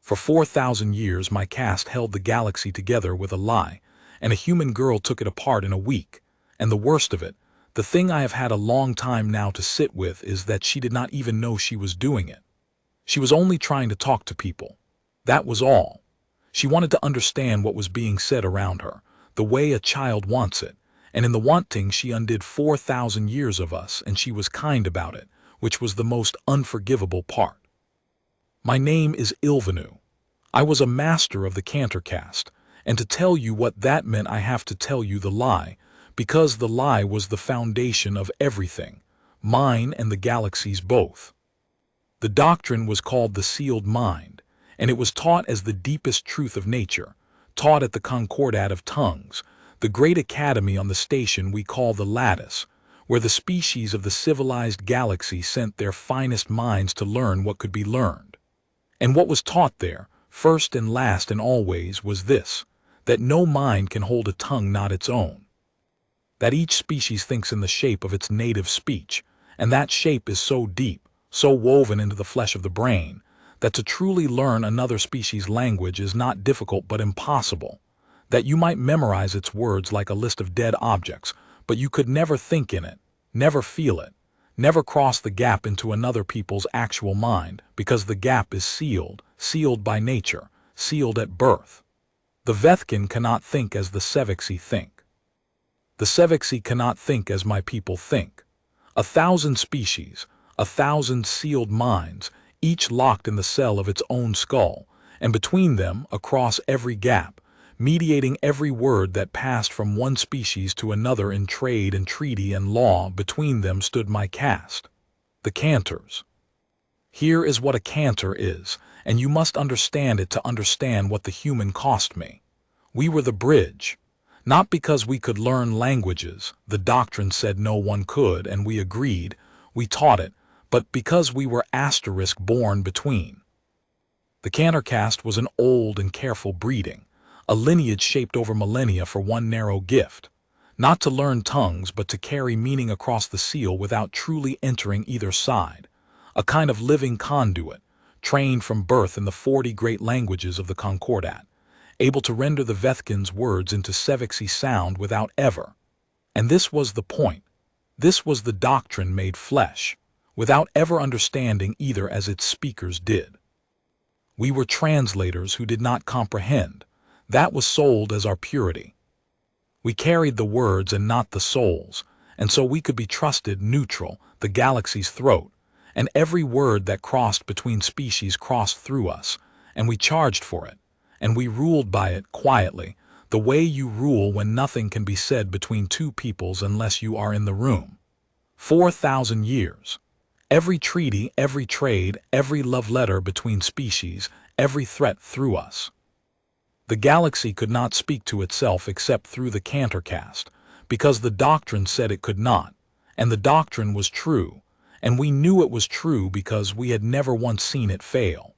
For 4,000 years my caste held the galaxy together with a lie, and a human girl took it apart in a week. And the worst of it, the thing I have had a long time now to sit with, is that she did not even know she was doing it. She was only trying to talk to people. That was all. She wanted to understand what was being said around her, the way a child wants it, and in the wanting she undid 4,000 years of us, and she was kind about it, which was the most unforgivable part. My name is Ilvenu. I was a master of the Cantor-caste, and to tell you what that meant I have to tell you the lie, because the lie was the foundation of everything, mine and the galaxy's both. The doctrine was called the sealed mind, and it was taught as the deepest truth of nature, taught at the Concordat of Tongues, the great academy on the station we call the Lattice, where the species of the civilized galaxy sent their finest minds to learn what could be learned. And what was taught there, first and last and always, was this, that no mind can hold a tongue not its own. That each species thinks in the shape of its native speech, and that shape is so deep, so woven into the flesh of the brain, that to truly learn another species' language is not difficult but impossible, that you might memorize its words like a list of dead objects, but you could never think in it, never feel it, never cross the gap into another people's actual mind, because the gap is sealed, sealed by nature, sealed at birth. The Vethkin cannot think as the Sevexi think. The Sevexi cannot think as my people think. 1,000 species, 1,000 sealed minds, each locked in the cell of its own skull, and between them, across every gap, mediating every word that passed from one species to another in trade and treaty and law, between them stood my caste, the Cantors. Here is what a Cantor is, and you must understand it to understand what the human cost me. We were the bridge. Not because we could learn languages, the doctrine said no one could, and we agreed, we taught it, but because we were asterisk born between. The Cantor-caste was an old and careful breeding, a lineage shaped over millennia for one narrow gift, not to learn tongues but to carry meaning across the seal without truly entering either side, a kind of living conduit, trained from birth in the 40 great languages of the Concordat, able to render the Vethkin's words into Sevexi sound without ever. And this was the point. This was the doctrine made flesh, without ever understanding either as its speakers did. We were translators who did not comprehend. That was sold as our purity. We carried the words and not the souls, and so we could be trusted neutral, the galaxy's throat, and every word that crossed between species crossed through us, and we charged for it, and we ruled by it quietly, the way you rule when nothing can be said between two peoples unless you are in the room. 4,000 years. Every treaty, every trade, every love letter between species, every threat through us. The galaxy could not speak to itself except through the Cantor-caste, because the doctrine said it could not, and the doctrine was true, and we knew it was true because we had never once seen it fail.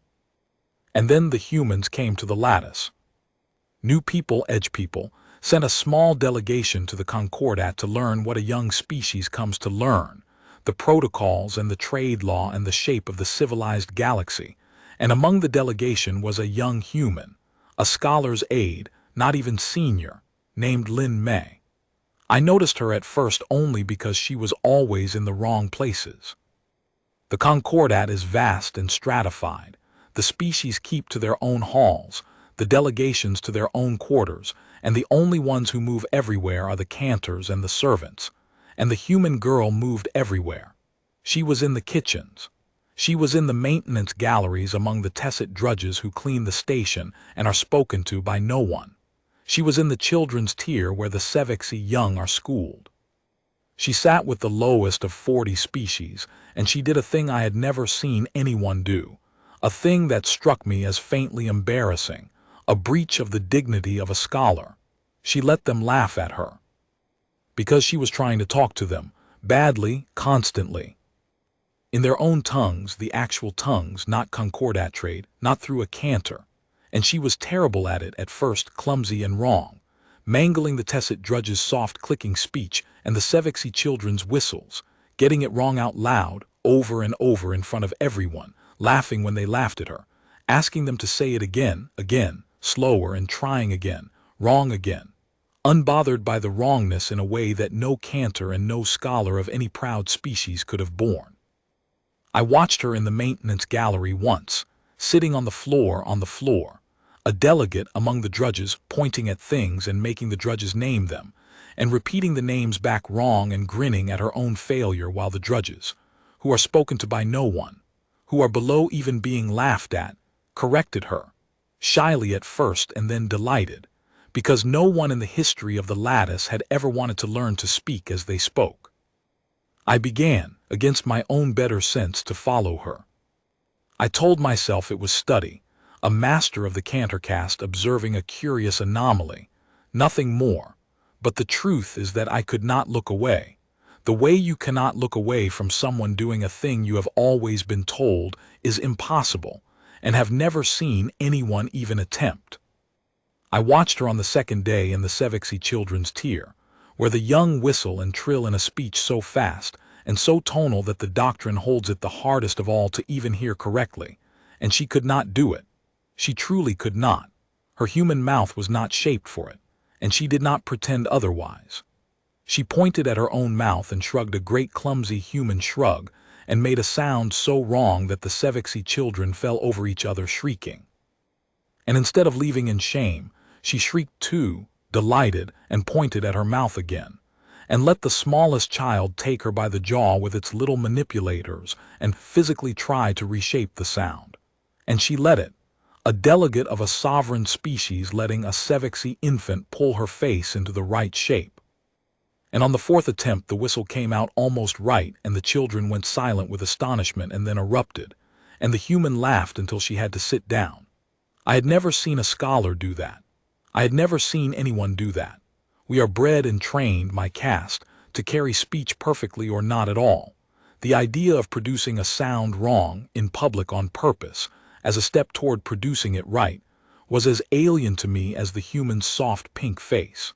And then the humans came to the Lattice. New people, edge people, sent a small delegation to the Concordat to learn what a young species comes to learn, the protocols and the trade law and the shape of the civilized galaxy, and among the delegation was a young human, a scholar's aide, not even senior, named Lin Mei. I noticed her at first only because she was always in the wrong places. The Concordat is vast and stratified. The species keep to their own halls, the delegations to their own quarters, and the only ones who move everywhere are the Cantors and the servants. And the human girl moved everywhere. She was in the kitchens. She was in the maintenance galleries among the Tessit drudges who clean the station and are spoken to by no one. She was in the children's tier where the Sevexi young are schooled. She sat with the lowest of 40 species, and she did a thing I had never seen anyone do, a thing that struck me as faintly embarrassing, a breach of the dignity of a scholar. She let them laugh at her. Because she was trying to talk to them, badly, constantly. In their own tongues, the actual tongues, not Concordat trade, not through a Cantor. And she was terrible at it at first, clumsy and wrong, mangling the Tessit drudge's soft clicking speech and the Sevexi children's whistles, getting it wrong out loud, over and over in front of everyone, laughing when they laughed at her, asking them to say it again, slower and trying again, wrong again, unbothered by the wrongness in a way that no cantor and no scholar of any proud species could have borne. I watched her in the maintenance gallery once, sitting on the floor, a delegate among the drudges, pointing at things and making the drudges name them, and repeating the names back wrong and grinning at her own failure, while the drudges, who are spoken to by no one, who are below even being laughed at, corrected her, shyly at first and then delighted, because no one in the history of the Lattice had ever wanted to learn to speak as they spoke. I began, against my own better sense, to follow her. I told myself it was study, a master of the Cantor-caste observing a curious anomaly, nothing more, but the truth is that I could not look away. The way you cannot look away from someone doing a thing you have always been told is impossible, and have never seen anyone even attempt. I watched her on the second day in the Sevexi children's tier, where the young whistle and trill in a speech so fast and so tonal that the doctrine holds it the hardest of all to even hear correctly, and she could not do it. She truly could not. Her human mouth was not shaped for it, and she did not pretend otherwise. She pointed at her own mouth and shrugged a great clumsy human shrug, and made a sound so wrong that the Sevexi children fell over each other shrieking. And instead of leaving in shame, she shrieked too, delighted, and pointed at her mouth again, and let the smallest child take her by the jaw with its little manipulators and physically try to reshape the sound. And she let it, a delegate of a sovereign species letting a Sevexi infant pull her face into the right shape. And on the fourth attempt the whistle came out almost right, and the children went silent with astonishment and then erupted, and the human laughed until she had to sit down. I had never seen a scholar do that. I had never seen anyone do that. We are bred and trained, my caste, to carry speech perfectly or not at all. The idea of producing a sound wrong in public on purpose, as a step toward producing it right, was as alien to me as the human's soft pink face.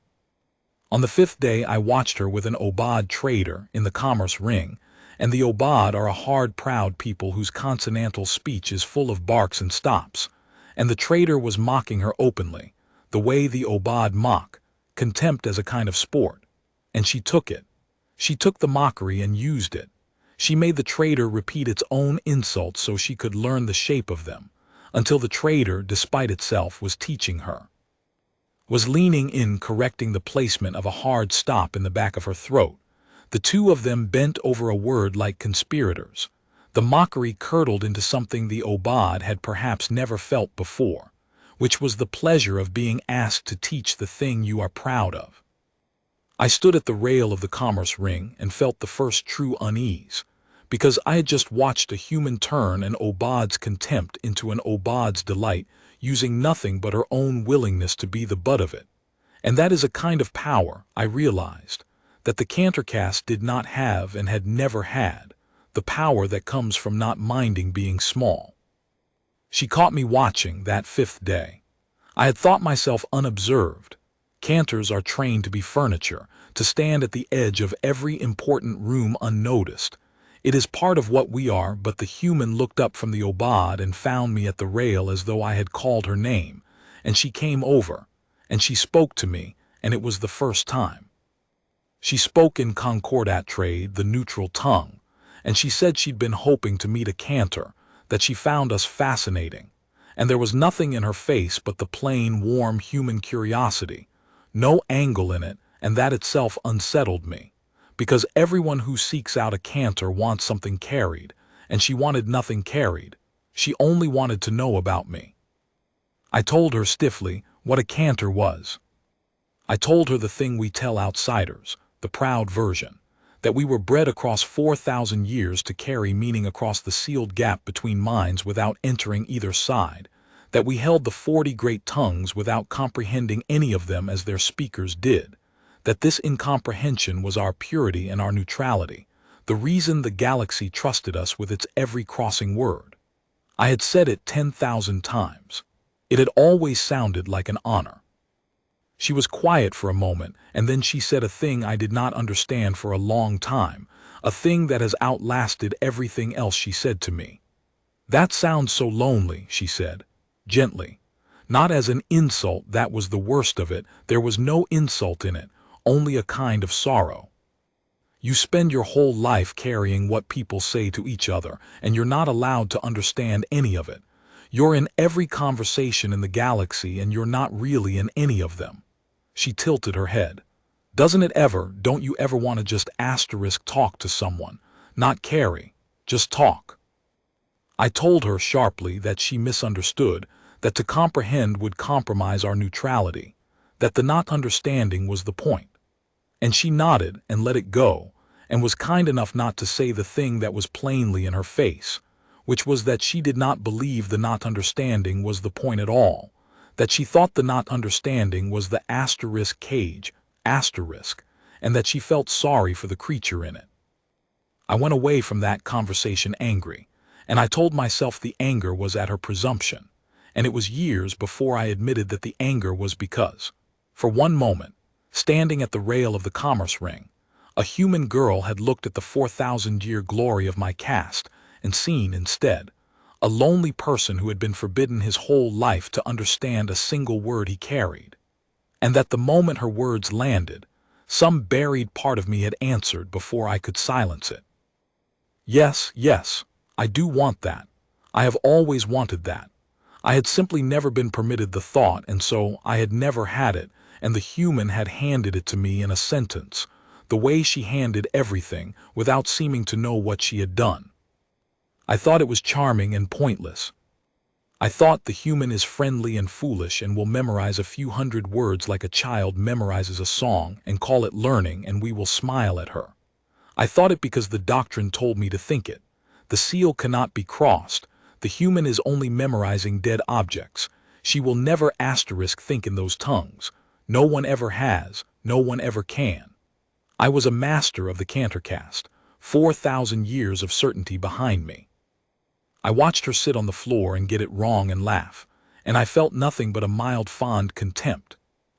On the fifth day I watched her with an Obad trader in the commerce ring, and the Obad are a hard, proud people whose consonantal speech is full of barks and stops, and the trader was mocking her openly, the way the Obad mock, contempt as a kind of sport, and she took it. She took the mockery and used it. She made the trader repeat its own insults so she could learn the shape of them, until the trader, despite itself, was teaching her. Was leaning in, correcting the placement of a hard stop in the back of her throat. The two of them bent over a word like conspirators. The mockery curdled into something the Obad had perhaps never felt before, which was the pleasure of being asked to teach the thing you are proud of. I stood at the rail of the commerce ring and felt the first true unease, because I had just watched a human turn an Obad's contempt into an Obad's delight, using nothing but her own willingness to be the butt of it. And that is a kind of power, I realized, that the Cantor-caste did not have and had never had, the power that comes from not minding being small. She caught me watching that fifth day. I had thought myself unobserved. Cantors are trained to be furniture, to stand at the edge of every important room unnoticed. It is part of what we are, but the human looked up from the Obad and found me at the rail as though I had called her name, and she came over, and she spoke to me, and it was the first time. She spoke in Concordat trade, the neutral tongue, and she said she'd been hoping to meet a cantor, that she found us fascinating, and there was nothing in her face but the plain, warm human curiosity, no angle in it, and that itself unsettled me, because everyone who seeks out a cantor wants something carried, and she wanted nothing carried. She only wanted to know about me. I told her stiffly what a cantor was. I told her the thing we tell outsiders, the proud version, that we were bred across 4,000 years to carry meaning across the sealed gap between minds without entering either side, that we held the 40 great tongues without comprehending any of them as their speakers did, that this incomprehension was our purity and our neutrality, the reason the galaxy trusted us with its every crossing word. I had said it 10,000 times. It had always sounded like an honor. She was quiet for a moment, and then she said a thing I did not understand for a long time, a thing that has outlasted everything else she said to me. That sounds so lonely, she said, gently. Not as an insult, that was the worst of it, there was no insult in it, only a kind of sorrow. You spend your whole life carrying what people say to each other, and you're not allowed to understand any of it. You're in every conversation in the galaxy, and you're not really in any of them. She tilted her head. Don't you ever want to just talk to someone? Not carry, just talk. I told her sharply that she misunderstood, that to comprehend would compromise our neutrality, that the not understanding was the point. And she nodded and let it go, and was kind enough not to say the thing that was plainly in her face, which was that she did not believe the not understanding was the point at all, that she thought the not understanding was the cage, and that she felt sorry for the creature in it. I went away from that conversation angry, and I told myself the anger was at her presumption, and it was years before I admitted that the anger was because, for one moment, standing at the rail of the commerce ring, a human girl had looked at the 4,000-year glory of my caste and seen instead a lonely person who had been forbidden his whole life to understand a single word he carried, and that the moment her words landed, some buried part of me had answered before I could silence it. Yes, yes, I do want that. I have always wanted that. I had simply never been permitted the thought, and so I had never had it, and the human had handed it to me in a sentence, the way she handed everything, without seeming to know what she had done. I thought it was charming and pointless. I thought the human is friendly and foolish and will memorize a few hundred words like a child memorizes a song and call it learning, and we will smile at her. I thought it because the doctrine told me to think it. The seal cannot be crossed. The human is only memorizing dead objects. She will never think in those tongues. No one ever has. No one ever can. I was a master of the Cantor-caste, 4,000 years of certainty behind me. I watched her sit on the floor and get it wrong and laugh, and I felt nothing but a mild fond contempt.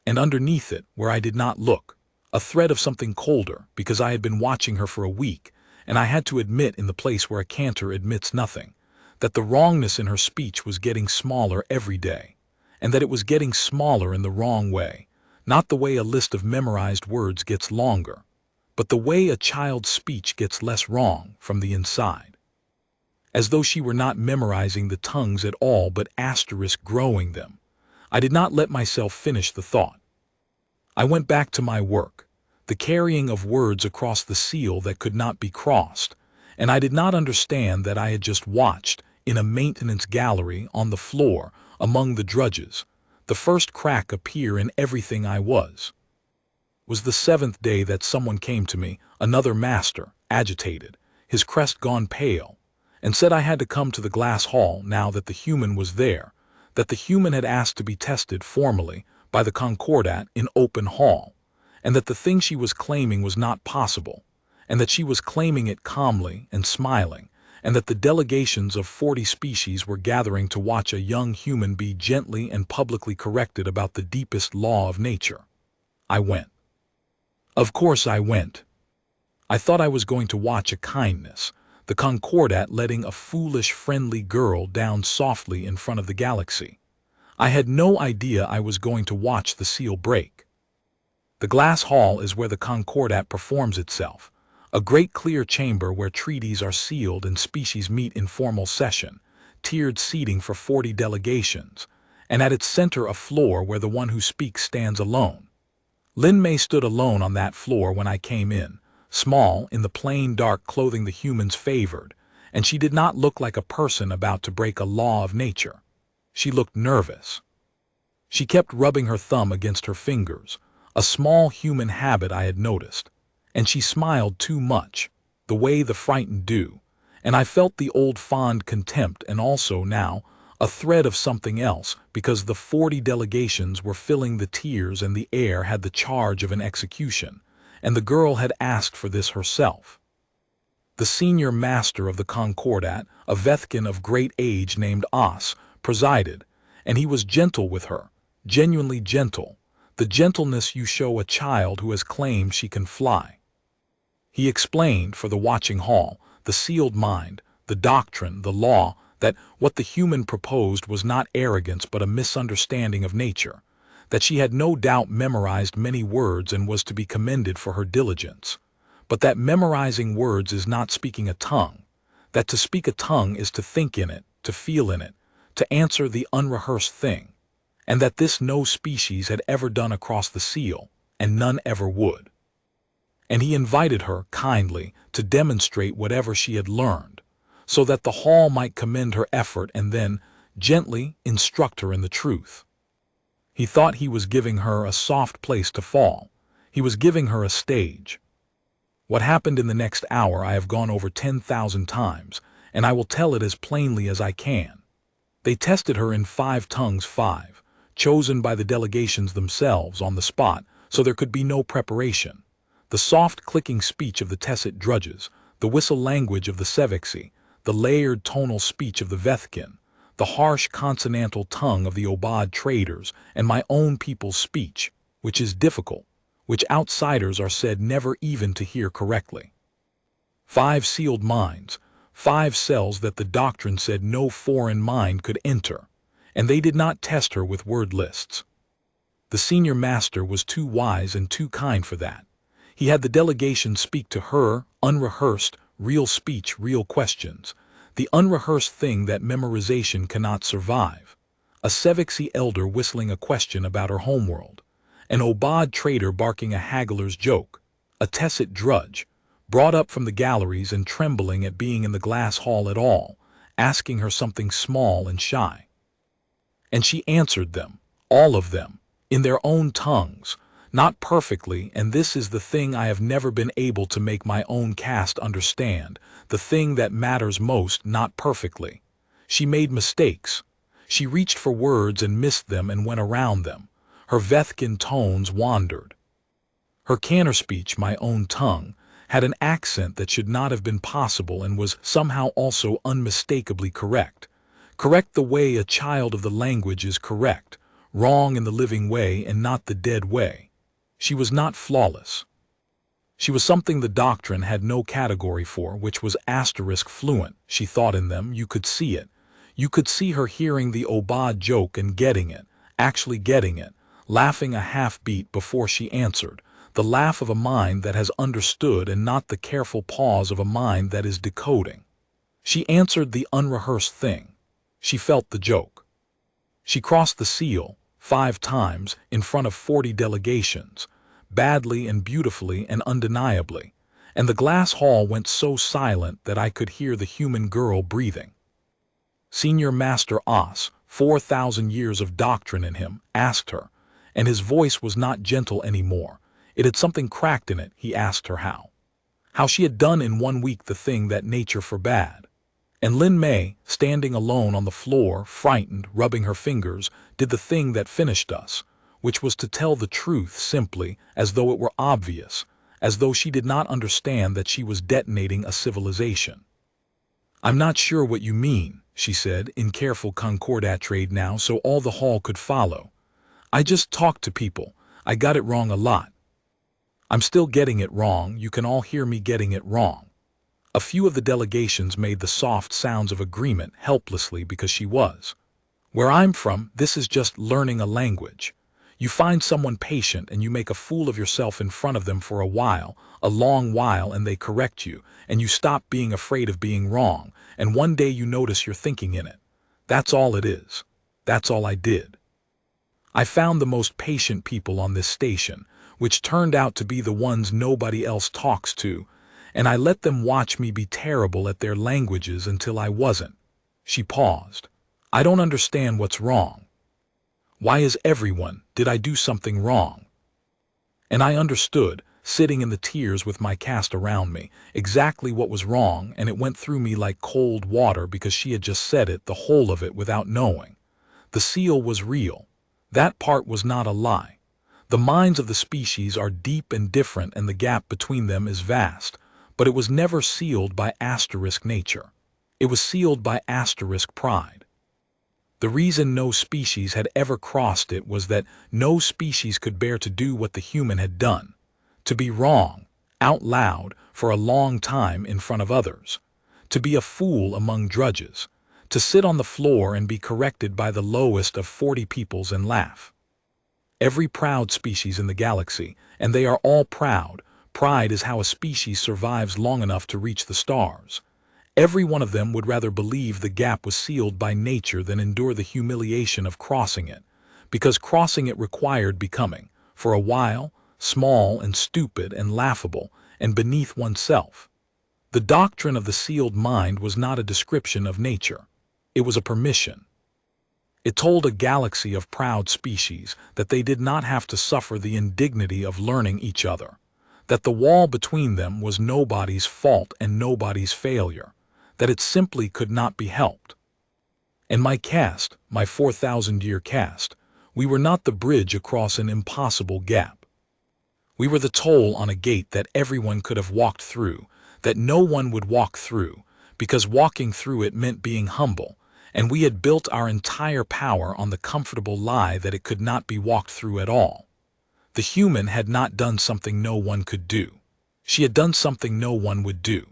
And underneath it, where I did not look, a thread of something colder, because I had been watching her for a week, and I had to admit, in the place where a cantor admits nothing, that the wrongness in her speech was getting smaller every day, and that it was getting smaller in the wrong way, not the way a list of memorized words gets longer, but the way a child's speech gets less wrong from the inside. As though she were not memorizing the tongues at all, but growing them. I did not let myself finish the thought. I went back to my work, the carrying of words across the seal that could not be crossed, and I did not understand that I had just watched, in a maintenance gallery on the floor among the drudges, the first crack appear in everything I was. Was the 7th day that someone came to me, another master, agitated, his crest gone pale, and said I had to come to the glass hall now that the human was there, that the human had asked to be tested formally by the Concordat in open hall, and that the thing she was claiming was not possible, and that she was claiming it calmly and smiling, and that the delegations of 40 species were gathering to watch a young human be gently and publicly corrected about the deepest law of nature. I went. Of course I went. I thought I was going to watch a kindness, the Concordat letting a foolish, friendly girl down softly in front of the galaxy. I had no idea I was going to watch the seal break. The glass hall is where the Concordat performs itself, a great clear chamber where treaties are sealed and species meet in formal session, tiered seating for 40 delegations, and at its center a floor where the one who speaks stands alone. Lin Mei stood alone on that floor when I came in, small in the plain dark clothing the humans favored, and she did not look like a person about to break a law of nature. She looked nervous. She kept rubbing her thumb against her fingers, a small human habit I had noticed, and she smiled too much, the way the frightened do, and I felt the old fond contempt and also now a thread of something else, because the 40 delegations were filling the tiers and the air had the charge of an execution, and the girl had asked for this herself. The senior master of the Concordat, a Vethkin of great age named As, presided, and he was gentle with her, genuinely gentle, the gentleness you show a child who has claimed she can fly. He explained for the watching hall, the sealed mind, the doctrine, the law, that what the human proposed was not arrogance but a misunderstanding of nature, that she had no doubt memorized many words and was to be commended for her diligence, but that memorizing words is not speaking a tongue, that to speak a tongue is to think in it, to feel in it, to answer the unrehearsed thing, and that this no species had ever done across the seal, and none ever would. And he invited her, kindly, to demonstrate whatever she had learned, so that the hall might commend her effort and then, gently, instruct her in the truth. He thought he was giving her a soft place to fall. He was giving her a stage. What happened in the next hour I have gone over 10,000 times, and I will tell it as plainly as I can. They tested her in 5 tongues, 5, chosen by the delegations themselves on the spot, so there could be no preparation. The soft clicking speech of the Tessit drudges, the whistle language of the Sevexi, the layered tonal speech of the Vethkin, the harsh consonantal tongue of the Obad traders, and my own people's speech, which is difficult, which outsiders are said never even to hear correctly. 5 sealed minds, 5 cells that the doctrine said no foreign mind could enter, and they did not test her with word lists. The senior master was too wise and too kind for that. He had the delegation speak to her, unrehearsed, real speech, real questions, the unrehearsed thing that memorization cannot survive. A Sevexi elder whistling a question about her homeworld, an Obad trader barking a haggler's joke, a Tessit drudge, brought up from the galleries and trembling at being in the glass hall at all, asking her something small and shy. And she answered them, all of them, in their own tongues, not perfectly, and this is the thing I have never been able to make my own caste understand, the thing that matters most, not perfectly. She made mistakes. She reached for words and missed them and went around them. Her Vethkin tones wandered. Her Cantor speech, my own tongue, had an accent that should not have been possible and was somehow also unmistakably correct. Correct the way a child of the language is correct, wrong in the living way and not the dead way. She was not flawless. She was something the doctrine had no category for, which was asterisk fluent. She thought in them, you could see it. You could see her hearing the Obad joke and getting it, actually getting it, laughing a half-beat before she answered, the laugh of a mind that has understood and not the careful pause of a mind that is decoding. She answered the unrehearsed thing. She felt the joke. She crossed the seal, 5 times, in front of 40 delegations, badly and beautifully and undeniably, and the glass hall went so silent that I could hear the human girl breathing. Senior Master Os, 4,000 years of doctrine in him, asked her, and his voice was not gentle anymore. It had something cracked in it. He asked her how she had done in 1 week the thing that nature forbade. And Lin Mei, standing alone on the floor, frightened, rubbing her fingers, did the thing that finished us, which was to tell the truth simply, as though it were obvious, as though she did not understand that she was detonating a civilization. I'm not sure what you mean, she said, in careful Concordat trade now so all the hall could follow. I just talked to people. I got it wrong a lot. I'm still getting it wrong. You can all hear me getting it wrong. A few of the delegations made the soft sounds of agreement helplessly because she was. Where I'm from, this is just learning a language. You find someone patient and you make a fool of yourself in front of them for a while, a long while, and they correct you, and you stop being afraid of being wrong, and one day you notice you're thinking in it. That's all it is. That's all I did. I found the most patient people on this station, which turned out to be the ones nobody else talks to, and I let them watch me be terrible at their languages until I wasn't. She paused. I don't understand what's wrong. Why is everyone, did I do something wrong? And I understood, sitting in the tears with my caste around me, exactly what was wrong, and it went through me like cold water because she had just said it, the whole of it, without knowing. The seal was real. That part was not a lie. The minds of the species are deep and different, and the gap between them is vast, but it was never sealed by asterisk nature. It was sealed by asterisk pride. The reason no species had ever crossed it was that no species could bear to do what the human had done, to be wrong, out loud, for a long time in front of others, to be a fool among drudges, to sit on the floor and be corrected by the lowest of 40 peoples and laugh. Every proud species in the galaxy, and they are all proud. Pride is how a species survives long enough to reach the stars. Every one of them would rather believe the gap was sealed by nature than endure the humiliation of crossing it, because crossing it required becoming, for a while, small and stupid and laughable and beneath oneself. The doctrine of the sealed mind was not a description of nature. It was a permission. It told a galaxy of proud species that they did not have to suffer the indignity of learning each other, that the wall between them was nobody's fault and nobody's failure, that it simply could not be helped. And my caste, my 4,000-year caste, we were not the bridge across an impossible gap. We were the toll on a gate that everyone could have walked through, that no one would walk through, because walking through it meant being humble, and we had built our entire power on the comfortable lie that it could not be walked through at all. The human had not done something no one could do. She had done something no one would do.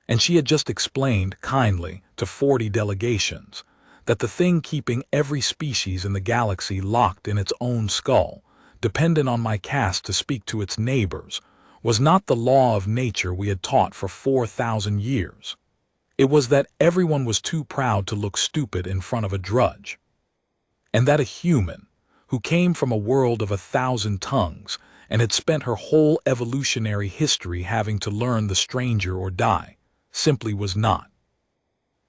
And she had just explained, kindly, to 40 delegations, that the thing keeping every species in the galaxy locked in its own skull, dependent on my caste to speak to its neighbors, was not the law of nature we had taught for 4,000 years. It was that everyone was too proud to look stupid in front of a drudge. And that a human, who came from a world of 1,000 tongues and had spent her whole evolutionary history having to learn the stranger or die, simply was not.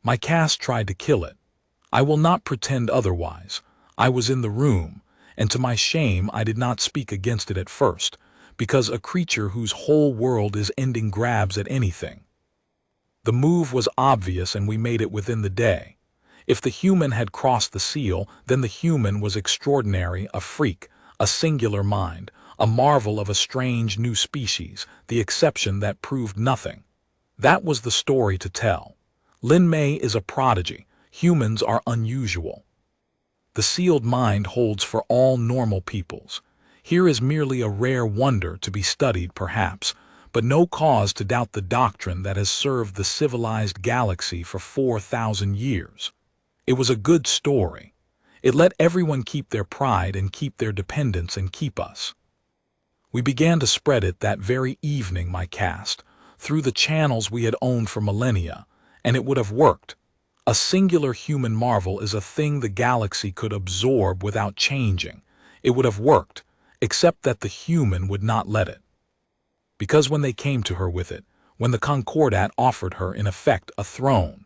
My caste tried to kill it. I will not pretend otherwise. I was in the room, and to my shame I did not speak against it at first, because a creature whose whole world is ending grabs at anything. The move was obvious and we made it within the day. If the human had crossed the seal, then the human was extraordinary, a freak, a singular mind, a marvel of a strange new species, the exception that proved nothing. That was the story to tell. Lin Mei is a prodigy. Humans are unusual. The sealed mind holds for all normal peoples. Here is merely a rare wonder to be studied, perhaps, but no cause to doubt the doctrine that has served the civilized galaxy for 4,000 years. It was a good story. It let everyone keep their pride and keep their dependence and keep us. We began to spread it that very evening, my caste, through the channels we had owned for millennia, and it would have worked. A singular human marvel is a thing the galaxy could absorb without changing. It would have worked, except that the human would not let it. Because when they came to her with it, when the Concordat offered her in effect a throne,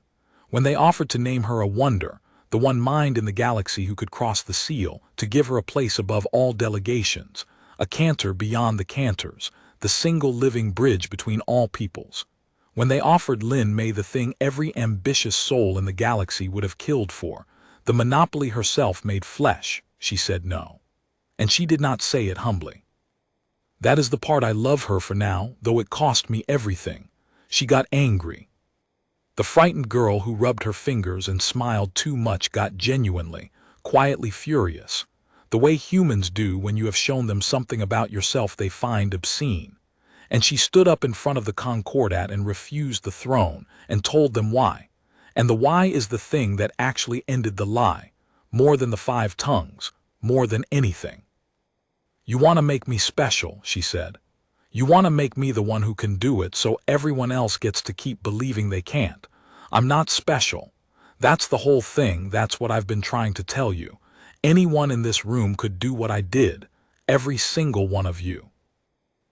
when they offered to name her a wonder, the one mind in the galaxy who could cross the seal, to give her a place above all delegations, a cantor beyond the cantors, the single living bridge between all peoples, when they offered Lin Mei the thing every ambitious soul in the galaxy would have killed for, the monopoly herself made flesh, she said no. And she did not say it humbly. That is the part I love her for now, though it cost me everything. She got angry. The frightened girl who rubbed her fingers and smiled too much got genuinely, quietly furious, the way humans do when you have shown them something about yourself they find obscene. And she stood up in front of the Concordat and refused the throne, and told them why. And the why is the thing that actually ended the lie, more than the 5 tongues, more than anything. You want to make me special, she said. You want to make me the one who can do it so everyone else gets to keep believing they can't. I'm not special. That's the whole thing, that's what I've been trying to tell you. Anyone in this room could do what I did, every single one of you.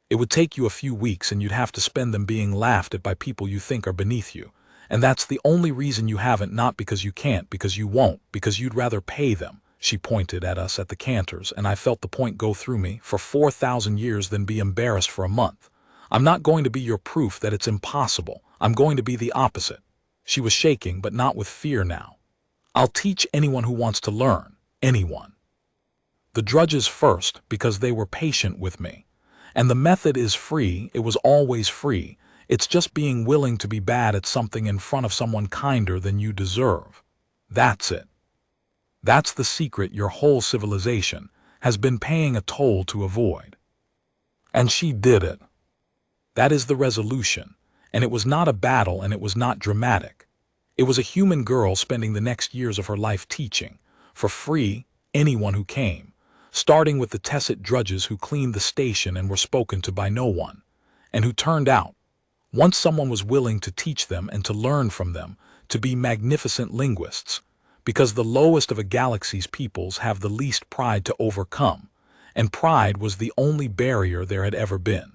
It would take you a few weeks and you'd have to spend them being laughed at by people you think are beneath you. And that's the only reason you haven't, not because you can't, because you won't, because you'd rather pay them. She pointed at us at the Cantors, and I felt the point go through me, for 4,000 years than be embarrassed for a month. I'm not going to be your proof that it's impossible. I'm going to be the opposite. She was shaking, but not with fear now. I'll teach anyone who wants to learn. Anyone. The drudges first, because they were patient with me. And the method is free. It was always free. It's just being willing to be bad at something in front of someone kinder than you deserve. That's it. That's the secret your whole civilization has been paying a toll to avoid. And she did it. That is the resolution. And it was not a battle and it was not dramatic. It was a human girl spending the next years of her life teaching, for free, anyone who came, starting with the Tessit drudges who cleaned the station and were spoken to by no one, and who turned out, once someone was willing to teach them and to learn from them, to be magnificent linguists, because the lowest of a galaxy's peoples have the least pride to overcome, and pride was the only barrier there had ever been.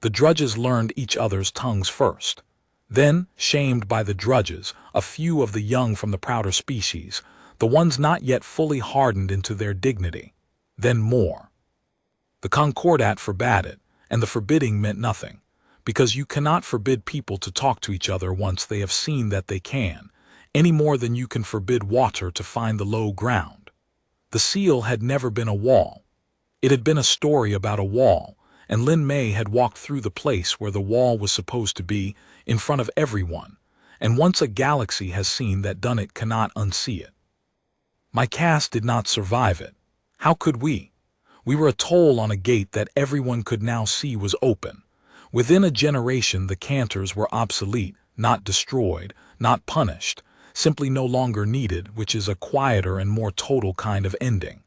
The drudges learned each other's tongues first. Then, shamed by the drudges, a few of the young from the prouder species, the ones not yet fully hardened into their dignity. Then more. The Concordat forbade it, and the forbidding meant nothing, because you cannot forbid people to talk to each other once they have seen that they can, any more than you can forbid water to find the low ground. The seal had never been a wall. It had been a story about a wall, and Lin Mei had walked through the place where the wall was supposed to be, in front of everyone, and once a galaxy has seen that done it cannot unsee it. My caste did not survive it. How could we? We were a toll on a gate that everyone could now see was open. Within a generation the Cantors were obsolete, not destroyed, not punished, simply no longer needed, which is a quieter and more total kind of ending.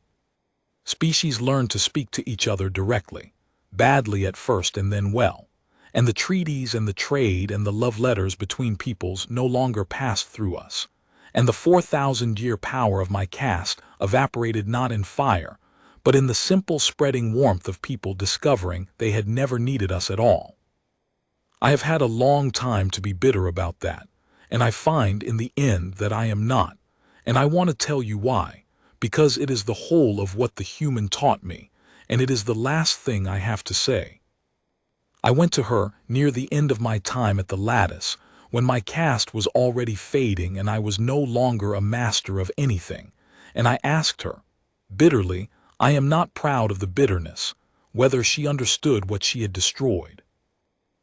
Species learned to speak to each other directly, badly at first and then well, and the treaties and the trade and the love letters between peoples no longer passed through us, and the 4,000-year power of my caste evaporated not in fire, but in the simple spreading warmth of people discovering they had never needed us at all. I have had a long time to be bitter about that, and I find in the end that I am not, and I want to tell you why, because it is the whole of what the human taught me, and it is the last thing I have to say. I went to her near the end of my time at the Lattice, when my caste was already fading and I was no longer a master of anything, and I asked her, bitterly, I am not proud of the bitterness, whether she understood what she had destroyed.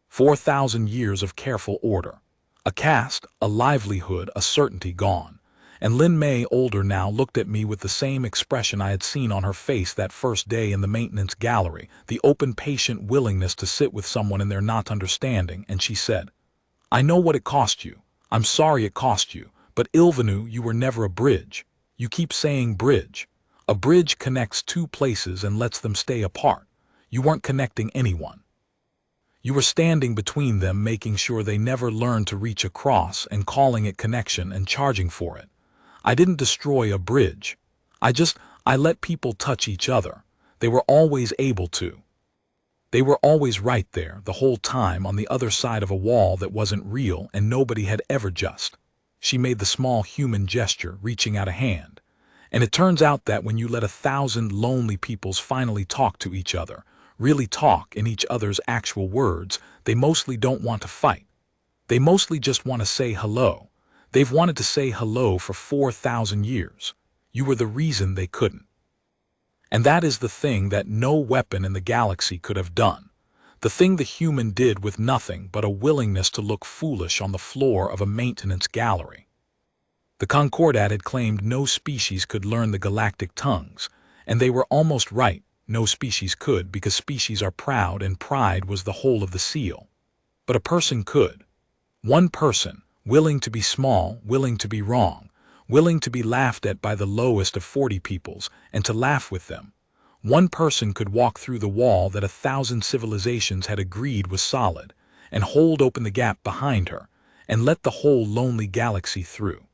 4,000 years of careful order, a caste, a livelihood, a certainty gone, and Lin Mei, older now, looked at me with the same expression I had seen on her face that first day in the maintenance gallery, the open, patient willingness to sit with someone in their not understanding, and she said, I know what it cost you. I'm sorry it cost you, but Ilvenu, you were never a bridge. You keep saying bridge. A bridge connects two places and lets them stay apart. You weren't connecting anyone. You were standing between them, making sure they never learned to reach across and calling it connection and charging for it. I didn't destroy a bridge. I let people touch each other. They were always able to. They were always right there, the whole time, on the other side of a wall that wasn't real and nobody had ever just. She made the small human gesture, reaching out a hand. And it turns out that when you let 1,000 lonely peoples finally talk to each other, really talk in each other's actual words, they mostly don't want to fight. They mostly just want to say hello. They've wanted to say hello for 4,000 years. You were the reason they couldn't. And that is the thing that no weapon in the galaxy could have done. The thing the human did with nothing but a willingness to look foolish on the floor of a maintenance gallery. The Concordat had claimed no species could learn the galactic tongues, and they were almost right. No species could, because species are proud and pride was the whole of the seal. But a person could. One person, willing to be small, willing to be wrong, willing to be laughed at by the lowest of 40 peoples, and to laugh with them. One person could walk through the wall that 1,000 civilizations had agreed was solid, and hold open the gap behind her, and let the whole lonely galaxy through.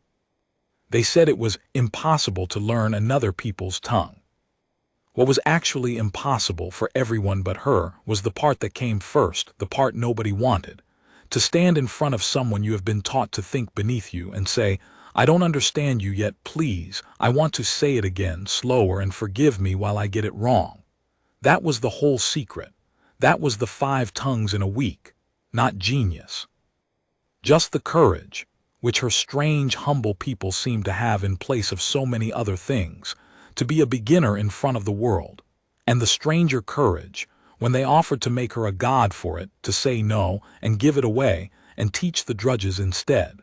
They said it was impossible to learn another people's tongue. What was actually impossible for everyone but her was the part that came first, the part nobody wanted. To stand in front of someone you have been taught to think beneath you and say, I don't understand you yet, please, I want to say it again, slower, and forgive me while I get it wrong. That was the whole secret. That was the 5 tongues in a week, not genius. Just the courage, which her strange, humble people seemed to have in place of so many other things, to be a beginner in front of the world, and the stranger courage, when they offered to make her a god for it, to say no and give it away and teach the drudges instead.